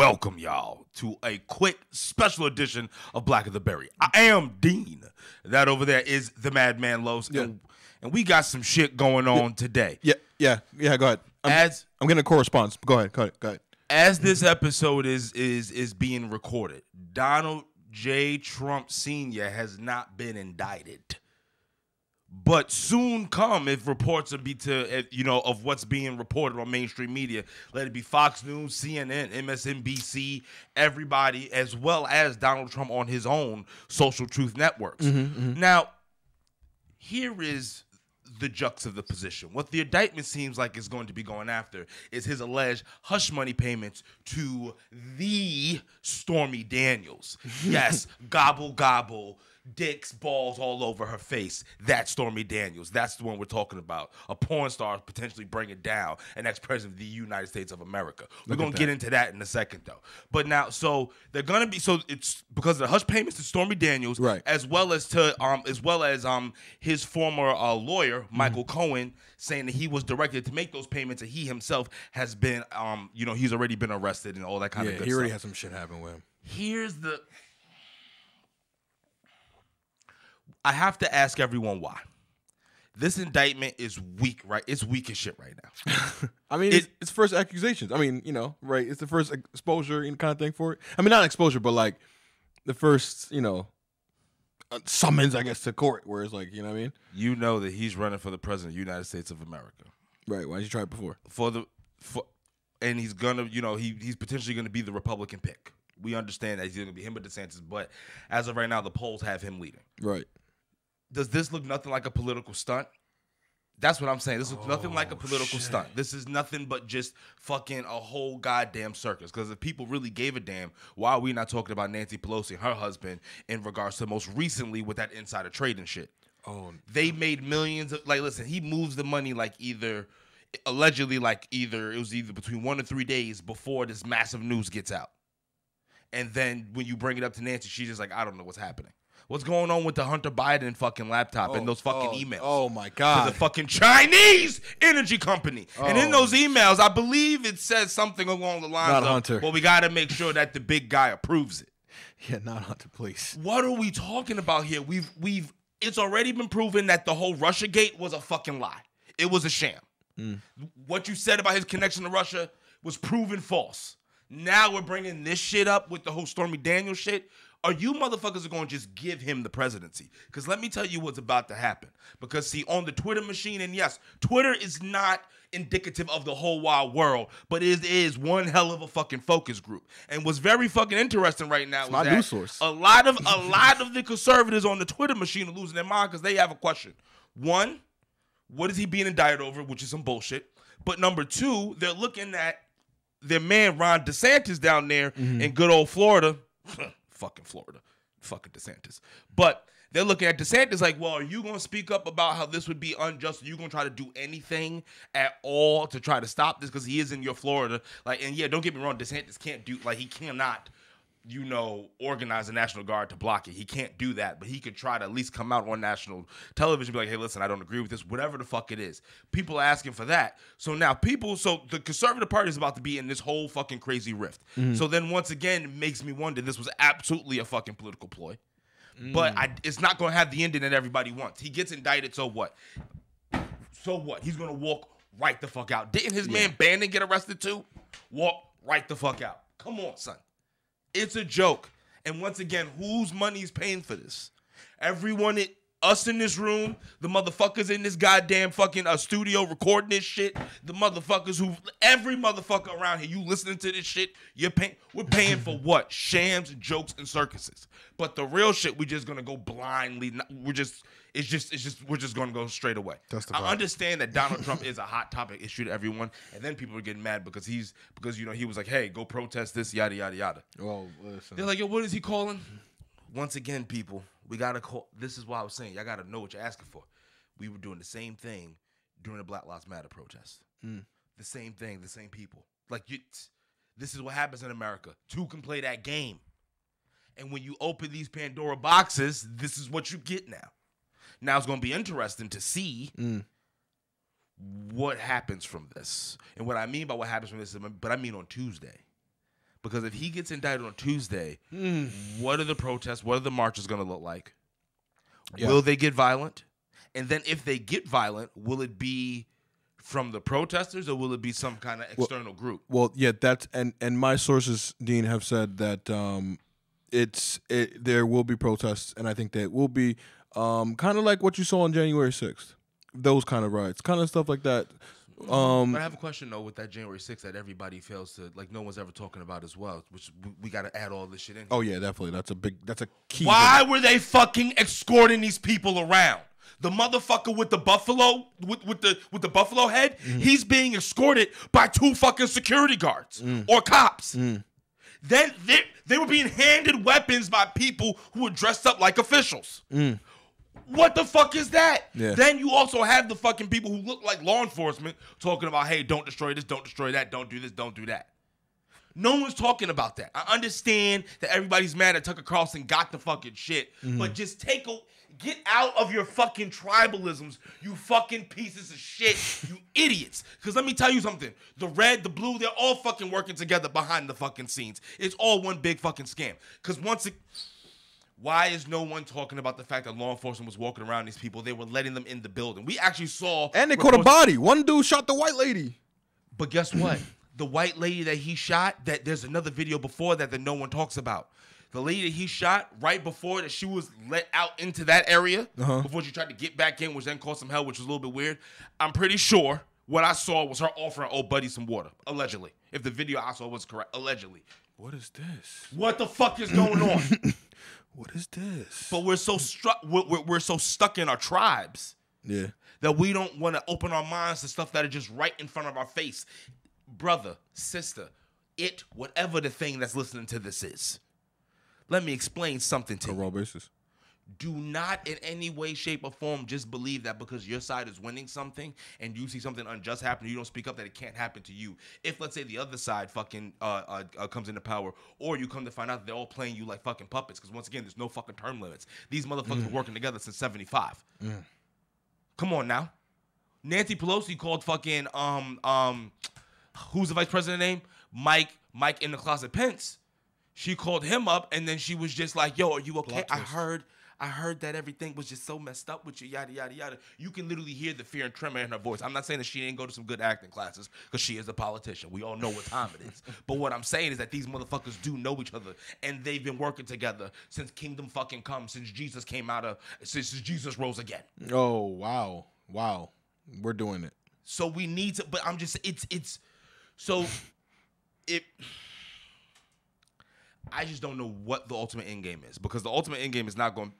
welcome y'all to a quick special edition of Black of the Berry. I am Dean. That over there is the Madman Los, and we got some shit going on today. Yeah. Go ahead. I'm getting a correspondence. Go ahead. As this episode is being recorded, Donald J. Trump Sr. has not been indicted. But soon come, if reports will be of what's being reported on mainstream media, let it be Fox News, CNN, MSNBC, everybody, as well as Donald Trump on his own social truth networks. Now, here is the juxtaposition. What the indictment seems like is going to be going after is his alleged hush money payments to the Stormy Daniels. Yes, gobble, gobble. Dicks, balls all over her face. That's Stormy Daniels. That's the one we're talking about. A porn star potentially bringing down an ex-president of the United States of America. We're going to get into that in a second, though. But now, so they're going to be, so it's because of the hush payments to Stormy Daniels, right, as well as his former lawyer, Michael Cohen, saying that he was directed to make those payments, and he himself has been, he's already been arrested and all that kind of good stuff. He already had some shit happen with him. I have to ask everyone why. This indictment is weak, right? It's weak as shit right now. I mean, it's first accusations. I mean, right? It's the first exposure and kind of thing for it. I mean, not exposure, but like the first, summons, I guess, to court, where it's like, you know what I mean? You know that he's running for the president of the United States of America. Right. Why did you try it before? And he's gonna, he's potentially gonna be the Republican pick. We understand that he's gonna be him or DeSantis, but as of right now, the polls have him leading. Right. Does this look nothing like a political stunt? That's what I'm saying. This looks nothing like a political stunt. This is nothing but just fucking a whole goddamn circus. Because if people really gave a damn, why are we not talking about Nancy Pelosi and her husband in regards to most recently with that insider trading shit? They made millions of, listen, he moves the money allegedly it was either between 1 to 3 days before this massive news gets out. And then when you bring it up to Nancy, she's just like, I don't know what's happening. What's going on with the Hunter Biden fucking laptop and those fucking emails? Oh, my God. To the fucking Chinese energy company. And in those emails, I believe it says something along the lines not of, Hunter. Well, we got to make sure that the big guy approves it. Yeah, not Hunter, please. What are we talking about here? It's already been proven that the whole Russiagate was a fucking lie. It was a sham. What you said about his connection to Russia was proven false. Now we're bringing this shit up with the whole Stormy Daniels shit. Are you motherfuckers going to just give him the presidency? Because let me tell you what's about to happen. Because, see, on the Twitter machine, and yes, Twitter is not indicative of the whole wild world, but it is one hell of a fucking focus group. And what's very fucking interesting right now is my news source. A lot of the conservatives on the Twitter machine are losing their mind because they have a question. One, what is he being indicted over, which is some bullshit. But number two, they're looking at their man Ron DeSantis down there in good old Florida. Fucking Florida. Fucking DeSantis. But they're looking at DeSantis like, well, are you going to speak up about how this would be unjust? Are you going to try to do anything at all to try to stop this? Because he is in your Florida. And yeah, don't get me wrong, DeSantis can't do, he cannot, organize a National Guard to block it. He can't do that. But he could try to at least come out on national television and be like, hey, listen, I don't agree with this, whatever the fuck it is. People are asking for that. So now the Conservative Party is about to be in this whole fucking crazy rift. So then once again, it makes me wonder, this was absolutely a fucking political ploy. But it's not going to have the ending that everybody wants. He gets indicted, so what? So what? He's going to walk right the fuck out. Didn't his man Bannon get arrested too? Walk right the fuck out. Come on, son. It's a joke. And once again, whose money is paying for this? Us in this room, the motherfuckers in this goddamn fucking studio recording this shit, the motherfuckers every motherfucker around here, you listening to this shit, we're paying for what? Shams, jokes, and circuses. But the real shit, we just gonna go blindly. We're just gonna go straight away. I understand that Donald Trump is a hot topic issue to everyone, and then people are getting mad because he was like, hey, go protest this, yada yada yada. Oh, listen. They're like, yo, what is he calling? Once again, people, we gotta call. This is why I was saying y'all gotta know what you're asking for. We were doing the same thing during the Black Lives Matter protest. The same thing, the same people. This is what happens in America. Two can play that game. And when you open these Pandora boxes, this is what you get now. Now it's going to be interesting to see what happens from this. And what I mean by what happens from this, but I mean on Tuesday. Because if he gets indicted on Tuesday, what are the protests, what are the marches going to look like? Yeah. Will they get violent? And then if they get violent, will it be from the protesters or will it be some kind of external group? Well, yeah, that's and my sources, Dean, have said that there will be protests, and I think that will be kind of like what you saw on January 6th. Those kind of riots, kind of stuff like that. But I have a question though with that January 6th that everybody fails to, like, no one's ever talking about as well, which we got to add all this shit in. Oh yeah, definitely. That's a key. Why were they fucking escorting these people around? The motherfucker with the buffalo with the buffalo head, he's being escorted by 2 fucking security guards or cops. Then they were being handed weapons by people who were dressed up like officials. What the fuck is that? Yeah. Then you also have the fucking people who look like law enforcement talking about, hey, don't destroy this, don't destroy that, don't do this, don't do that. No one's talking about that. I understand that everybody's mad at Tucker Carlson got the fucking shit, but just get out of your fucking tribalisms, you fucking pieces of shit, you idiots. Because let me tell you something. The red, the blue, they're all fucking working together behind the fucking scenes. It's all one big fucking scam. Because why is no one talking about the fact that law enforcement was walking around these people? They were letting them in the building. We actually saw... And they caught a body. One dude shot the white lady. But guess what? The white lady that he shot, that there's another video before that no one talks about. The lady that he shot right before that, she was let out into that area before she tried to get back in, which then caused some hell, which was a little bit weird. I'm pretty sure what I saw was her offering old buddy some water, allegedly. If the video I saw was correct, allegedly. What is this? What the fuck is going on? What is this? But we're so stuck in our tribes that we don't want to open our minds to stuff that are just right in front of our face. Brother, sister, whatever the thing that's listening to this is. Let me explain something to you. Raw basis. Do not in any way, shape, or form just believe that because your side is winning something and you see something unjust happen, you don't speak up, that it can't happen to you. If, let's say, the other side fucking comes into power, or you come to find out that they're all playing you like fucking puppets, because once again, there's no fucking term limits. These motherfuckers were working together since 75. Come on now. Nancy Pelosi called fucking who's the vice president name? Mike in the closet Pence. She called him up, and then she was just like, yo, are you okay? I heard that everything was just so messed up with you, yada, yada, yada. You can literally hear the fear and tremor in her voice. I'm not saying that she didn't go to some good acting classes, because she is a politician. We all know what time it is. But what I'm saying is that these motherfuckers do know each other, and they've been working together since kingdom fucking come, since Jesus Jesus rose again. Oh, wow. Wow. We're doing it. So we need to, but I'm just, I just don't know what the ultimate end game is, because the ultimate end game is not going.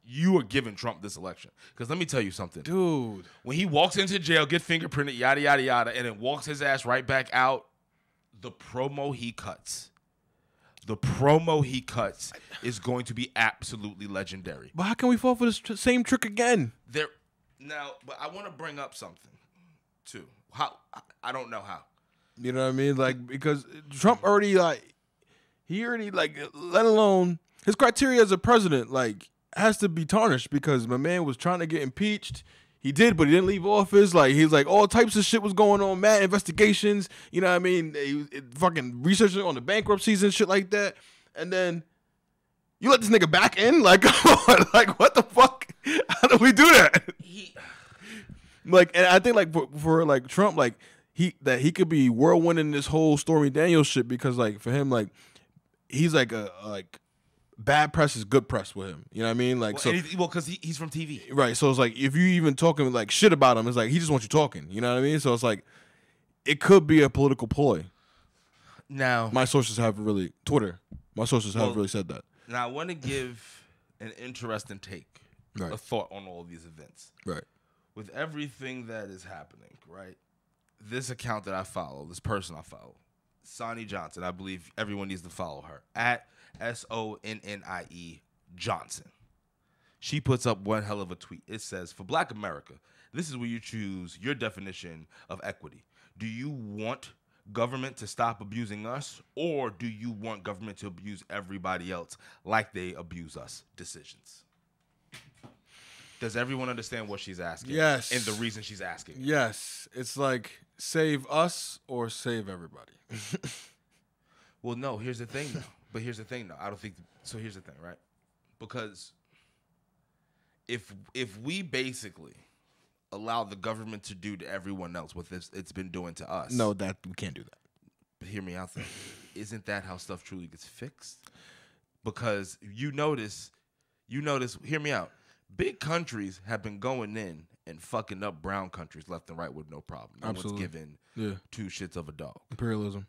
You are giving Trump this election, because let me tell you something, dude. When he walks into jail, get fingerprinted, yada yada yada, and then walks his ass right back out, the promo he cuts is going to be absolutely legendary. But how can we fall for this same trick again? But I want to bring up something too. How? I don't know how. You know what I mean? Like, because Trump already let alone his criteria as a president, like, has to be tarnished, because my man was trying to get impeached. He did, but he didn't leave office. Like, he's like, all types of shit was going on, mad investigations. You know what I mean? He was fucking researching on the bankruptcies and shit like that. And then you let this nigga back in? Like, come on. Like, what the fuck? How do we do that? Like, and I think, like, for like Trump, like, he could be whirlwinding this whole Stormy Daniels shit, because, like, for him, like, he's like bad press is good press with him. You know what I mean? Like, because he's from TV, right? So it's like, if you even talking like shit about him, it's like he just wants you talking. You know what I mean? So it's like, it could be a political ploy. Now, my sources have really My sources have really said that. Now, I want to give an interesting take, a thought on all these events. Right. With everything that is happening, right? This account that I follow, this person I follow, Sonnie Johnson, I believe everyone needs to follow her, at SONNIE Johnson. She puts up one hell of a tweet. It says, for Black America, this is where you choose your definition of equity. Do you want government to stop abusing us, or do you want government to abuse everybody else like they abuse us? Decisions. Does everyone understand what she's asking? Yes. And the reason she's asking? Yes. It's like, save us or save everybody. Well, no. Here's the thing, though. But here's the thing, though. I don't think so. Here's the thing, right? Because if we basically allow the government to do to everyone else what it's been doing to us, No, that we can't do that. but hear me out, though. Isn't that how stuff truly gets fixed? Because you notice. Hear me out. Big countries have been going in and fucking up brown countries left and right with no problem. No Absolutely. one's giving two shits of a dog. Imperialism.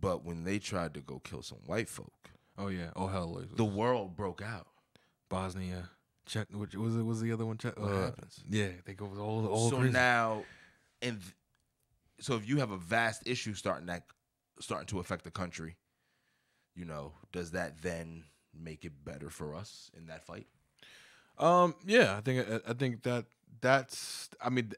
But when they tried to go kill some white folk, Oh yeah. Oh hell. the world broke out. Bosnia. Czech. Which was the other one? Czech. What happens? Yeah, they go with all So crazy. now, so if you have a vast issue starting to affect the country, does that then make it better for us in that fight? Yeah, I think that's. I mean,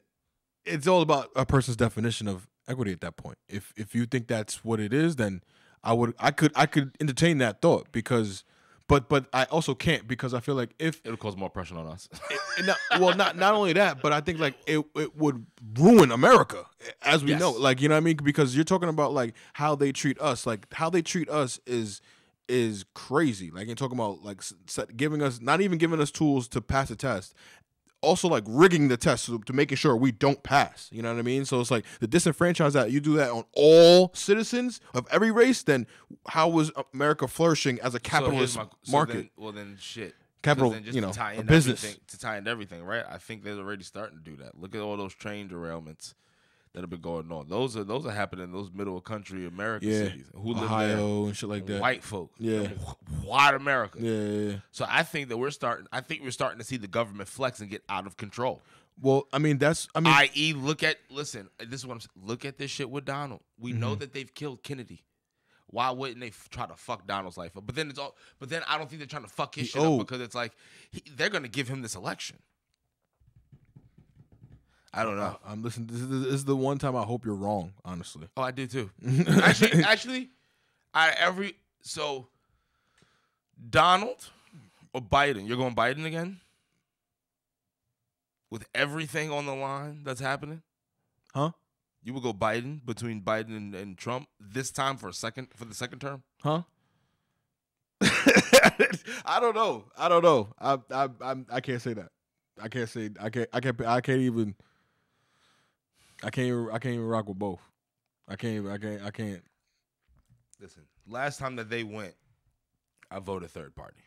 it's all about a person's definition of equity at that point. If you think that's what it is, then I could entertain that thought because, but I also can't because I feel like if It'll cause more pressure on us. not only that, but I think like it would ruin America as we Yes. know. Like, you know what I mean? Because you're talking about like how they treat us. Like how they treat us is crazy. Like you're talking about like not even giving us tools to pass a test. Also like rigging the test to making sure we don't pass. You know what I mean? So it's like the disenfranchised that you do that on all citizens of every race, then how was America flourishing as a capitalist market? Then shit. Capital, Then just to tie a in business. to tie into everything, right? I think they're already starting to do that. Look at all those train derailments that have been going on. Those are happening in those middle of country American cities. Who live there? Ohio and shit like that. White folk. Yeah. White America. Yeah. So I think that we're starting to see the government flex and get out of control. Well, I mean, I.e., listen, this is what I'm saying. Look at this shit with Donald. We know that they've killed Kennedy. Why wouldn't they try to fuck Donald's life up? But then I don't think they're trying to fuck his shit up because it's like they're gonna give him this election. I don't know. Listen, this is the one time I hope you're wrong, honestly. Oh, I do too. actually, so Donald or Biden? You're going Biden again? With everything on the line that's happening? Huh? You would go Biden between Biden and Trump this time for the second term? Huh? I don't know. I can't say that. I can't even rock with both. I can't. Listen, last time that they went, I voted third party.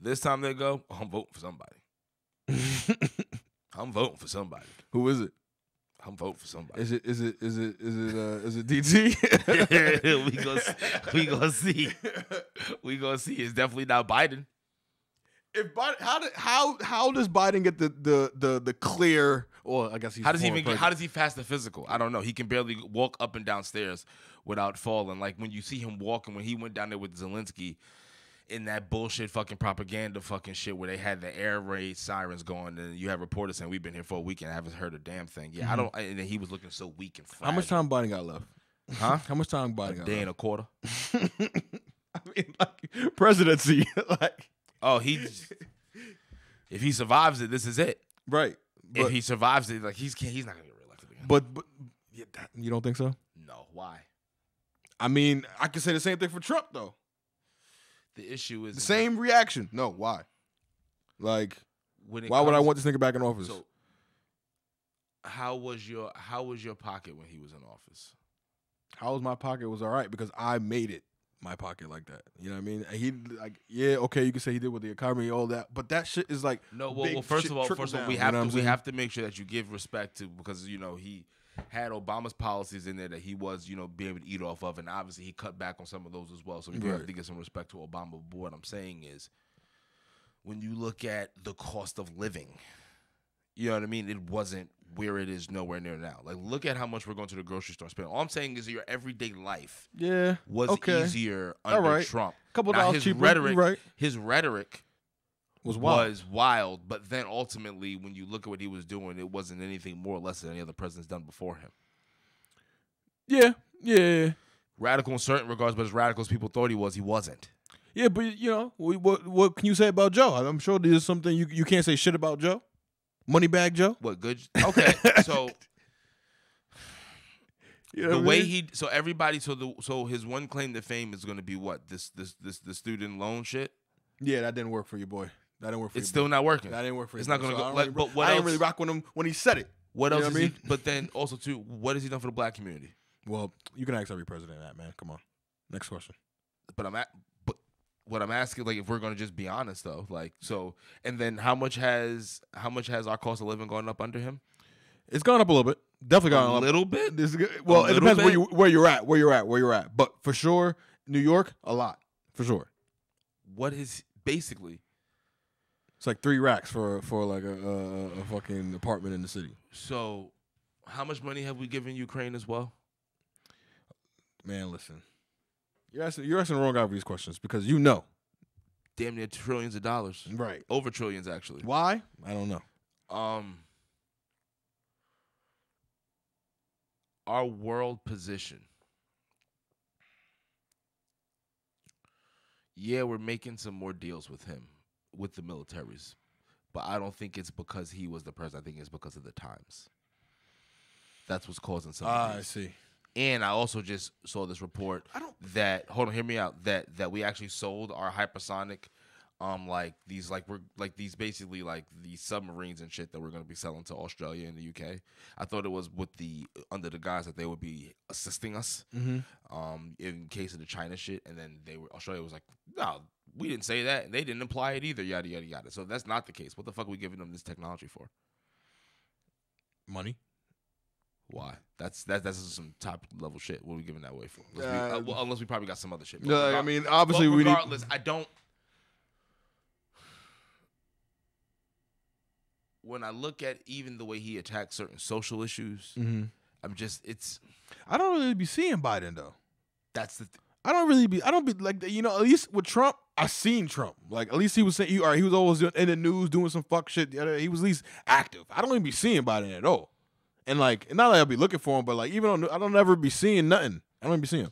This time they go, I'm voting for somebody. I'm voting for somebody. Who is it? I'm voting for somebody. Is it DT? we gonna see. We gonna see. It's definitely not Biden. If Biden, how does Biden get the clear? Or I guess he's how does he pass the physical? I don't know. He can barely walk up and down stairs without falling. Like when you see him walking, when he went down there with Zelensky in that bullshit fucking propaganda fucking shit where they had the air raid sirens going, and you have reporters saying we've been here for a week and I haven't heard a damn thing. Yeah, I don't. And then he was looking so weak and fragile. How much time Biden got left? Huh? How much time Biden got? A day and a quarter. I mean, like presidency, like. Oh, if he survives it, this is it. Right. But, if he survives it, like he's not gonna get reelected again. But yeah, you don't think so? No. Why? I mean, I can say the same thing for Trump though. The issue is the same reaction. No, why? Like, why would I want this nigga back in office? So, how was your pocket when he was in office? How was my pocket? It was all right because I made it my pocket like that. You know what I mean? He like, yeah, okay, you can say he did with the economy, all that, but that shit is like no. Well, first of all, we have to make sure that you give respect to because he had Obama's policies in there that he was being able to eat off of, and obviously he cut back on some of those as well. So we have to give some respect to Obama. But what I'm saying is, when you look at the cost of living, you know what I mean? It wasn't where it is nowhere near now. Like, look at how much we're going to the grocery store spending. All I'm saying is your everyday life was easier under Trump. Couple dollars cheaper. His rhetoric was wild, but then ultimately, when you look at what he was doing, it wasn't anything more or less than any other president's done before him. Yeah. Radical in certain regards, but as radical as people thought he wasn't. Yeah, but what can you say about Joe? I'm sure there's something you can't say shit about Joe. Moneybag Joe? What, good? Okay, so You know The what I way mean? so his one claim to fame is going to be what? The student loan shit. Yeah, that didn't work for you, boy. That didn't work for you. It's still not working. That didn't work for you. It's not going to So go. Like, but what I else? didn't really rock with him when he said it. What You else know is what I he? mean? But then also too, what has he done for the black community? Well, you can ask every president that, man. Come on. Next question. But what I'm asking, like, if we're going to just be honest though, like, so, and then how much has our cost of living gone up under him? It's gone up a little bit. Definitely gone up A little bit. Well, it depends bit? where you're at. But for sure, New York, a lot for sure. What is basically? It's like 3 racks for like a fucking apartment in the city. So, how much money have we given Ukraine as well? Man, listen, you're asking the wrong guy for these questions because you know, damn near trillions of dollars, right? Over trillions, actually. Why? I don't know. Our world position. Yeah, we're making some more deals with him, with the militaries, but I don't think it's because he was the president. I think it's because of the times. That's what's causing some of these. I see. And I also just saw this report hold on, hear me out, that we actually sold our hypersonic these basically like these submarines and shit that we're going to be selling to Australia and the UK. I thought it was under the guise that they would be assisting us in case of the China shit, and then Australia was like, no, we didn't say that, and they didn't imply it either, yada yada yada. So if that's not the case, what the fuck are we giving them this technology for? Money. Why? That's some top level shit. What are we giving that away for? Unless we probably got some other shit. No, I mean, obviously regardless, I don't. When I look at even the way he attacks certain social issues, I don't really be seeing Biden though. That's the. I don't be like, you know, at least with Trump, I seen Trump. Like, at least he was saying, he was always in the news doing some fuck shit. He was at least active. I don't even be seeing Biden at all. And like, not that I'll be looking for him, but like, even I don't ever be seeing nothing. I don't even be seeing him.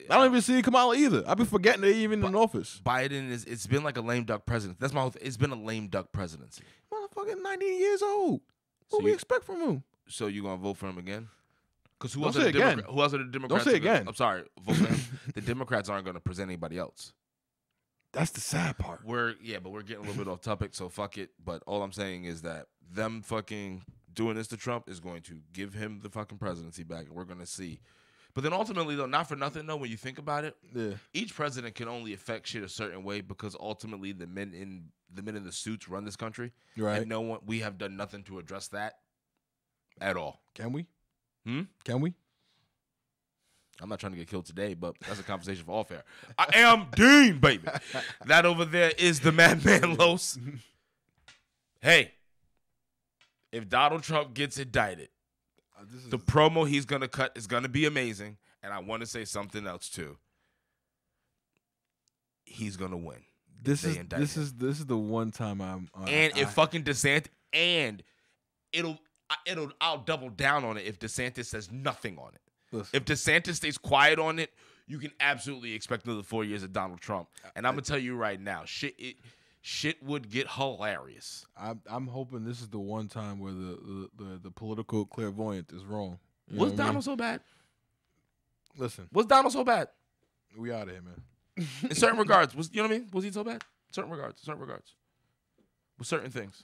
I don't even see Kamala either. I be forgetting that he even in office. Biden it's been like a lame duck president. That's my whole it's been a lame duck presidency. Motherfucking 19 years old. What we expect from him? So you gonna vote for him again? Because who Don't else say are the again. Democrats? Who else are the Democrats? Don't say again. I'm sorry, vote for him. The Democrats aren't gonna present anybody else. That's the sad part. But we're getting a little bit off topic, so fuck it. But all I'm saying is that them fucking doing this to Trump is going to give him the fucking presidency back, and we're gonna see. But then ultimately, though, not for nothing, though, when you think about it, each president can only affect shit a certain way because ultimately the men in the suits run this country, right? And we have done nothing to address that at all. Can we? Can we? I'm not trying to get killed today, but that's a conversation for all fair. I am Dean, baby. That over there is the Madman Los. Hey, if Donald Trump gets indicted, the promo he's going to cut is going to be amazing. And I want to say something else, too. He's going to win. This is the one time if fucking DeSantis, and I'll double down on it if DeSantis says nothing on it. Listen. If DeSantis stays quiet on it, you can absolutely expect another 4 years of Donald Trump. And I'm going to tell you right now, shit would get hilarious. I'm hoping this is the one time where the political clairvoyant is wrong. Was Donald so bad? Listen. Was Donald so bad? We out of here, man. In certain regards. You know what I mean? Was he so bad? Certain regards. With certain things.